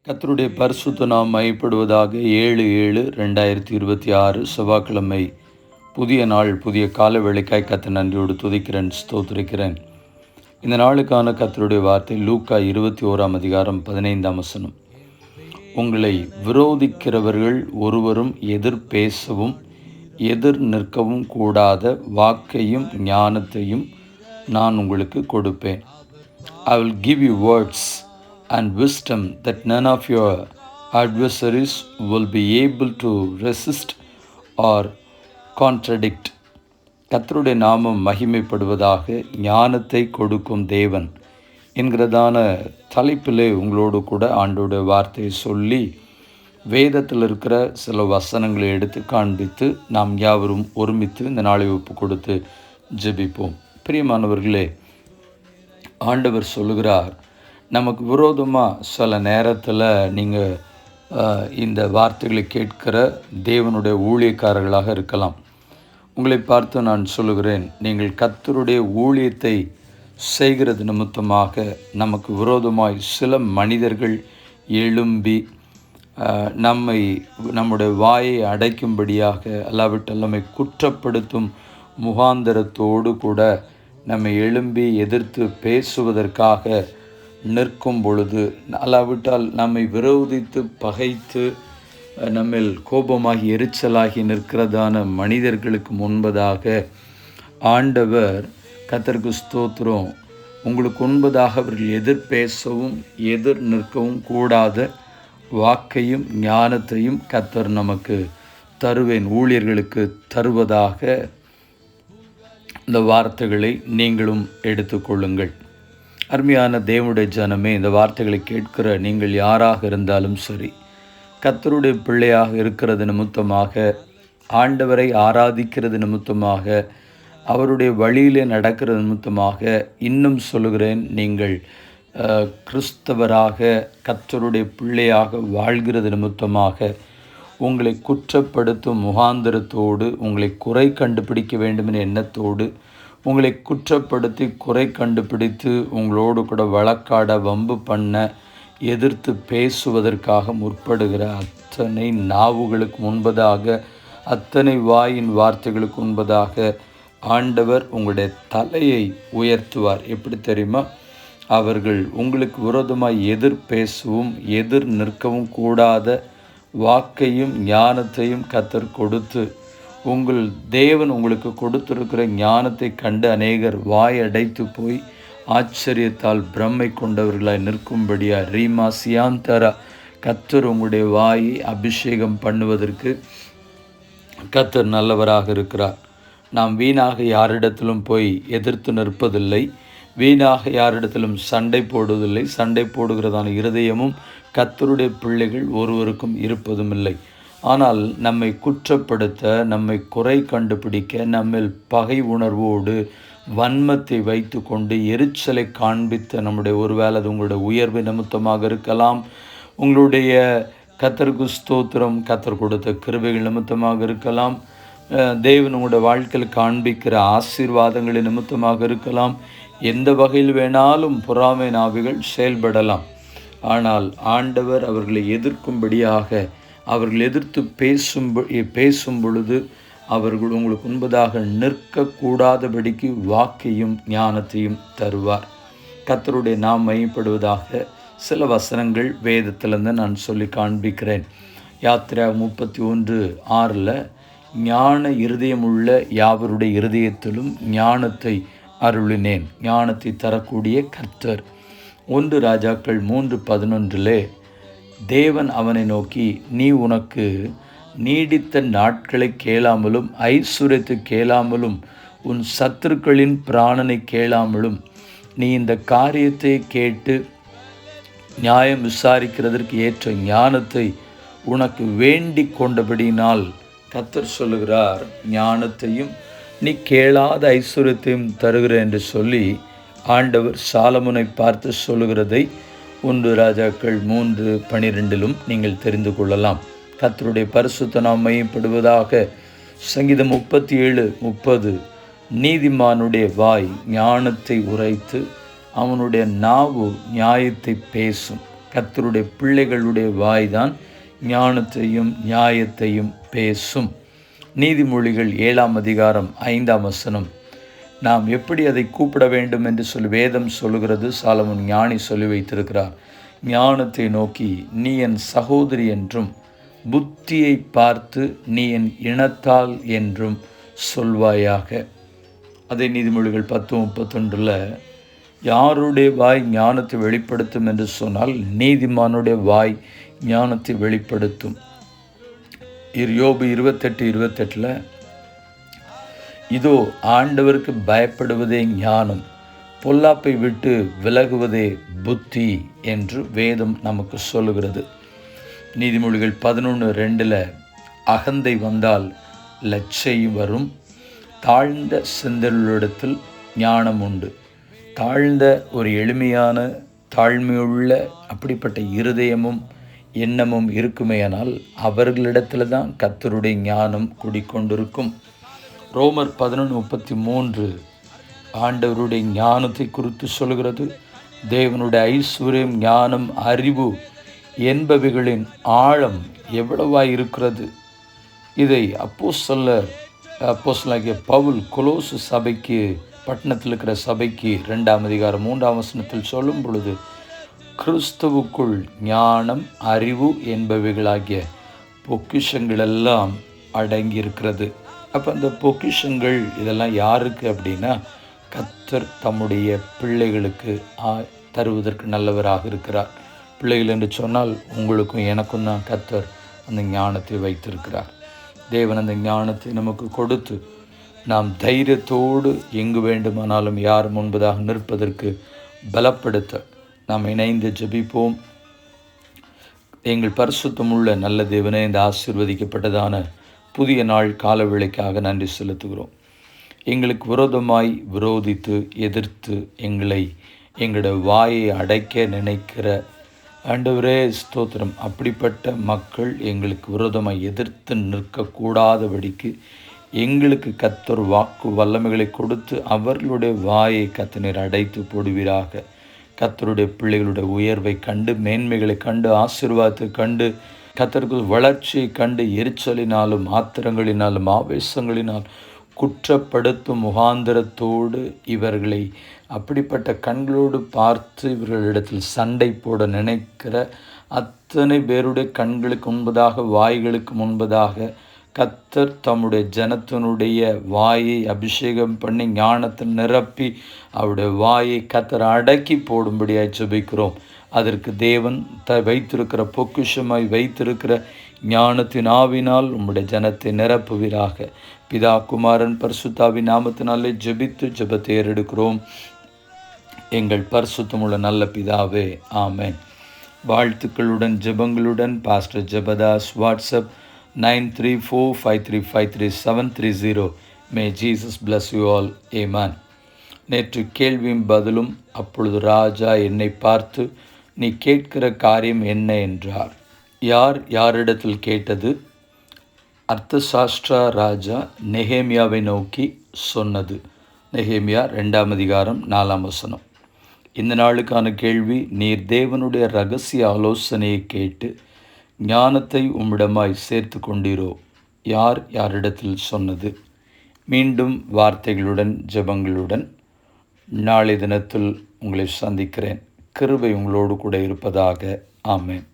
கர்த்தருடைய பரிசுத்த நாம் மையப்படுவதாக 7/7/2026 செவ்வாய்க்கிழமை புதிய நாள் புதிய கால வேளைக்காய் கர்த்தர் நன்றியோடு துதிக்கிறேன், ஸ்தோத்திரிக்கிறேன். இந்த நாளுக்கான கர்த்தருடைய வார்த்தை லூக்கா 21 உங்களை விரோதிக்கிறவர்கள் ஒருவரும் எதிர் பேசவும் எதிர் நிற்கவும் கூடாத வாக்கையும் ஞானத்தையும் நான் உங்களுக்கு கொடுப்பேன். I will give you words and wisdom that none of your adversaries will be able to resist or contradict. கர்த்தருடைய நாமம் மகிமைப்படுவதாக. ஞானத்தை கொடுக்கும் தேவன் என்கிறதான தலைப்பிலே உங்களோடு கூட ஆண்டோடைய வார்த்தையை சொல்லி வேதத்தில் இருக்கிற சில வசனங்களை எடுத்து காண்பித்து நாம் யாவரும் ஒருமித்து இந்த நாளை ஒப்பு கொடுத்து ஜெபிப்போம். பிரியமானவர்களே, ஆண்டவர் சொல்லுகிறார், நமக்கு விரோதமாக சில நேரத்தில் நீங்கள் இந்த வார்த்தைகளை கேட்கிற தேவனுடைய ஊழியக்காரர்களாக இருக்கலாம். உங்களை பார்த்து நான் சொல்லுகிறேன், நீங்கள் கர்த்தருடைய ஊழியத்தை செய்கிறது நிமித்தமாக நமக்கு விரோதமாய் சில மனிதர்கள் எழும்பி நம்முடைய வாயை அடைக்கும்படியாக அல்லாவிட்டால் நம்மை குற்றப்படுத்தும் முகாந்தரத்தோடு கூட நம்மை எழும்பி எதிர்த்து பேசுவதற்காக நிற்கும் பொழுது, அல்லாவிட்டால் நம்மை விரோதித்து பகைத்து நம்மில் கோபமாகி எரிச்சலாகி நிற்கிறதான மனிதர்களுக்கு முன்பதாக ஆண்டவர் கர்த்தருக்கு ஸ்தோத்திரம், உங்களுக்கு முன்பதாக அவர்கள் எதிர் பேசவும் எதிர் நிற்கவும் கூடாத வாக்கையும் ஞானத்தையும் கர்த்தர் நமக்கு தருவேன், ஊழியர்களுக்கு தருவதாக இந்த வார்த்தைகளை நீங்களும் எடுத்துக்கொள்ளுங்கள். அருமையான தேவனுடைய ஜனமே, இந்த வார்த்தைகளை கேட்கிற நீங்கள் யாராக இருந்தாலும் சரி, கர்த்தருடைய பிள்ளையாக இருக்கிறது நிமித்தமாக, ஆண்டவரை ஆராதிக்கிறது நிமித்தமாக, அவருடைய வழியிலே நடக்கிறது நிமித்தமாக, இன்னும் சொல்லுகிறேன், நீங்கள் கிறிஸ்தவராக கர்த்தருடைய பிள்ளையாக வாழ்கிறது நிமித்தமாக உங்களை குற்றப்படுத்தும் முகாந்திரத்தோடு, உங்களை குறை கண்டுபிடிக்க வேண்டும் என்ற எண்ணத்தோடு உங்களை குற்றப்படுத்தி குறை கண்டுபிடித்து உங்களோடு கூட வழக்காட வம்பு பண்ண எதிர்த்து பேசுவதற்காக முற்படுகிற அத்தனை நாவுகளுக்கு முன்பதாக, அத்தனை வாயின் வார்த்தைகளுக்கு முன்பதாக ஆண்டவர் உங்களுடைய தலையை உயர்த்துவார். எப்படி தெரியுமா? அவர்கள் உங்களுக்கு விரோதமாக எதிர் பேசவும் எதிர் நிற்கவும் கூடாத வாக்கையும் ஞானத்தையும் கர்த்தர் கொடுத்து, உங்கள் தேவன் உங்களுக்கு கொடுத்திருக்கிற ஞானத்தை கண்டு அநேகர் வாயடைத்து போய் ஆச்சரியத்தால் பிரம்மை கொண்டவர்களாய் நிற்கும்படியா ரீமா சியாந்தரா கர்த்தர் உங்களுடைய வாயை அபிஷேகம் பண்ணுவதற்கு கர்த்தர் நல்லவராக இருக்கிறார். நாம் வீணாக யாரிடத்திலும் போய் எதிர்த்து நிற்பதில்லை, வீணாக யாரிடத்திலும் சண்டை போடுவதில்லை. சண்டை போடுகிறதான இருதயமும் கர்த்தருடைய பிள்ளைகள் ஒருவருக்கும் இருப்பதும் இல்லை. ஆனால் நம்மை குற்றப்படுத்த, நம்மை குறை கண்டுபிடிக்க, நம்மில் பகை உணர்வோடு வன்மத்தை வைத்து கொண்டு எரிச்சலை காண்பித்த நம்முடைய ஒருவேளை அது உங்களுடைய உயர்வு நிமித்தமாக இருக்கலாம், உங்களுடைய கர்த்தருக்கு ஸ்தோத்திரம் கர்த்தர் கொடுத்த கிருபைகள் நிமித்தமாக இருக்கலாம், தேவன் உங்களுடைய வாழ்க்கையில் காண்பிக்கிற ஆசீர்வாதங்களின் நிமித்தமாக இருக்கலாம். எந்த வகையில் வேணாலும் பொறாமை நாவிகள் செயல்படலாம். ஆனால் ஆண்டவர் அவர்களை எதிர்க்கும்படியாக, அவர்கள் எதிர்த்து பேசும் பொழுது அவர்கள் உங்களுக்கு முன்பதாக நிற்கக்கூடாதபடிக்கு வாக்கையும் ஞானத்தையும் தருவார். கர்த்தருடைய நாம் மையப்படுவதாக சில வசனங்கள் வேதத்திலிருந்து நான் சொல்லி காண்பிக்கிறேன். யாத்திரா 31:6 ஞான இருதயமுள்ள யாவருடைய இருதயத்திலும் ஞானத்தை அருளினேன். ஞானத்தை தரக்கூடிய கர்த்தர். 1 ராஜாக்கள் 3:11 தேவன் அவனை நோக்கி, நீ உனக்கு நீடித்த நாட்களை கேளாமலும் ஐசுரத்தை கேளாமலும் உன் சத்துருக்களின் பிராணனை கேளாமலும் நீ இந்த காரியத்தை கேட்டு நியாயம் விசாரிக்கிறதற்கு ஏற்ற ஞானத்தை உனக்கு வேண்டி கொண்டபடினால் கர்த்தர் சொல்லுகிறார், ஞானத்தையும் நீ கேளாத ஐசுரத்தையும் தருகிறேன் என்று சொல்லி ஆண்டவர் சாலமோனை பார்த்து சொல்லுகிறதை 1 ராஜாக்கள் 3:12 நீங்கள் தெரிந்து கொள்ளலாம். கர்த்தருடைய பரிசுத்த நாமம் மையப்படுவதாக. சங்கீதம் 37:30 நீதிமானுடைய வாய் ஞானத்தை உரைத்து அவனுடைய நாவு நியாயத்தை பேசும். கர்த்தருடைய பிள்ளைகளுடைய வாய்தான் ஞானத்தையும் நியாயத்தையும் பேசும். நீதிமொழிகள் 7ஆம் அதிகாரம் 5ஆம் வசனம். நாம் எப்படி அதை கூப்பிட வேண்டும் என்று சொல்லி வேதம் சொல்லுகிறது. சாலமோன் ஞானி சொல்லி வைத்திருக்கிறார். ஞானத்தை நோக்கி நீ என் சகோதரி என்றும், புத்தியை பார்த்து நீ என் இனத்தால் என்றும் சொல்வாயாக. அதே நீதிமொழிகள் 10:31 யாருடைய வாய் ஞானத்தை வெளிப்படுத்தும் என்று சொன்னால் நீதிமானுடைய வாய் ஞானத்தை வெளிப்படுத்தும். யோபு 28:28 இதோ ஆண்டவருக்கு பயப்படுவதே ஞானம், பொல்லாப்பை விட்டு விலகுவதே புத்தி என்று வேதம் நமக்கு சொல்லுகிறது. நீதிமொழிகள் 11:2 அகந்தை வந்தால் லட்சை வரும், தாழ்ந்த சிந்தனைகளிடத்தில் ஞானம் உண்டு. தாழ்ந்த ஒரு எளிமையான தாழ்மையுள்ள அப்படிப்பட்ட இருதயமும் எண்ணமும் இருக்குமேயானால் அவர்களிடத்தில் தான் கர்த்தருடைய ஞானம் குடிக்கொண்டிருக்கும். ரோமர் 11:33 ஆண்டவருடைய ஞானத்தை குறித்து சொல்கிறது. தேவனுடைய ஐஸ்வர்யம், ஞானம், அறிவு என்பவைகளின் ஆழம் எவ்வளவாய் இருக்கிறது. இதை அப்போஸ்தலனாகிய பவுல் கொலோசு சபைக்கு, பட்டணத்தில் இருக்கிற சபைக்கு 2ஆம் அதிகாரம் 3ஆம் வசனத்தில் சொல்லும் பொழுது, கிறிஸ்துவுக்குள் ஞானம், அறிவு என்பவைகளாகிய பொக்கிஷங்கள் எல்லாம் அடங்கியிருக்கிறது. அப்போ அந்த பொக்கிஷங்கள் இதெல்லாம் யாருக்கு அப்படின்னா கர்த்தர் தம்முடைய பிள்ளைகளுக்கு தருவதற்கு நல்லவராக இருக்கிறார். பிள்ளைகள் என்று சொன்னால் உங்களுக்கும் எனக்கும் தான் கர்த்தர் அந்த ஞானத்தை வைத்திருக்கிறார். தேவன் அந்த ஞானத்தை நமக்கு கொடுத்து நாம் தைரியத்தோடு எங்கு வேண்டுமானாலும் யார் முன்பதாக நிற்பதற்கு பலப்படுத்த நாம் இணைந்து ஜெபிப்போம். எங்கள் பரிசுத்தமுள்ள நல்ல தேவனே, இந்த ஆசீர்வதிக்கப்பட்டதான புதிய நாள் காலவேளைக்காக நன்றி செலுத்துகிறோம். எங்களுக்கு விரோதமாய் விரோதித்து எதிர்த்து எங்களுடைய வாயை அடைக்க நினைக்கிற ஆண்டவரே ஸ்தோத்திரம், அப்படிப்பட்ட மக்கள் எங்களுக்கு விரோதமாய் எதிர்த்து நிற்கக்கூடாதபடிக்கு எங்களுக்கு கர்த்தர் வாக்கு வல்லமைகளை கொடுத்து அவர்களுடைய வாயை கர்த்தர் அடைத்து போடுவீராக. கர்த்தருடைய பிள்ளைகளுடைய உயர்வை கண்டு, மேன்மைகளை கண்டு, ஆசீர்வாதத்தை கண்டு, கர்த்தருக்கு வளர்ச்சியை கண்டு எரிச்சலினாலும் ஆத்திரங்களினாலும் ஆவேசங்களினால் குற்றப்படுத்தும் முகாந்திரத்தோடு இவர்களை அப்படிப்பட்ட கண்களோடு பார்த்து இவர்களிடத்தில் சண்டை போட நினைக்கிற அத்தனை பேருடைய கண்களுக்கு முன்பதாக, வாய்களுக்கு முன்பதாக கர்த்தர் தம்முடைய ஜனத்தினுடைய வாயை அபிஷேகம் பண்ணி ஞானத்தை நிரப்பி அவருடைய வாயை கர்த்தர் அடக்கி போடும்படியாக ஜெபிக்கிறோம். அதற்கு தேவன் வைத்திருக்கிற பொக்கிஷமாய் வைத்திருக்கிற ஞானத்தின் ஆவினால் உம்முடைய ஜனத்தை நிரப்புவீராக. பிதா, குமாரன், பரிசுத்தாவின் நாமத்தினாலே ஜெபித்து ஜெபத்தை ஏறெடுக்கிறோம். எங்கள் பரிசுத்தமுள்ள நல்ல பிதாவே, ஆமென். வாழ்த்துக்களுடன் ஜெபங்களுடன் pastor Jebadas. WhatsApp 9345353730. May Jesus bless you all. ஏமேன். நேற்று கேள்வியும் பதிலும். அப்பொழுது ராஜா என்னை பார்த்து, நீ கேட்கிற காரியம் என்ன என்றார். யாரிடத்தில் கேட்டது? அர்த்தசாஸ்திரா ராஜா நெகேமியாவை நோக்கி சொன்னது. நெகேமியா 2ஆம் அதிகாரம் 4ஆம் வசனம். இந்த நாளுக்கான கேள்வி, நீர் தேவனுடைய இரகசிய ஆலோசனையை கேட்டு ஞானத்தை உம்மிடமாய் சேர்த்து கொண்டீரோ? யாரிடத்தில் சொன்னது? மீண்டும் வார்த்தைகளுடன் ஜெபங்களுடன் நாளை தினத்தில் உங்களை சந்திக்கிறேன். கிருபை உங்களோடு கூட இருப்பதாக. ஆமென்.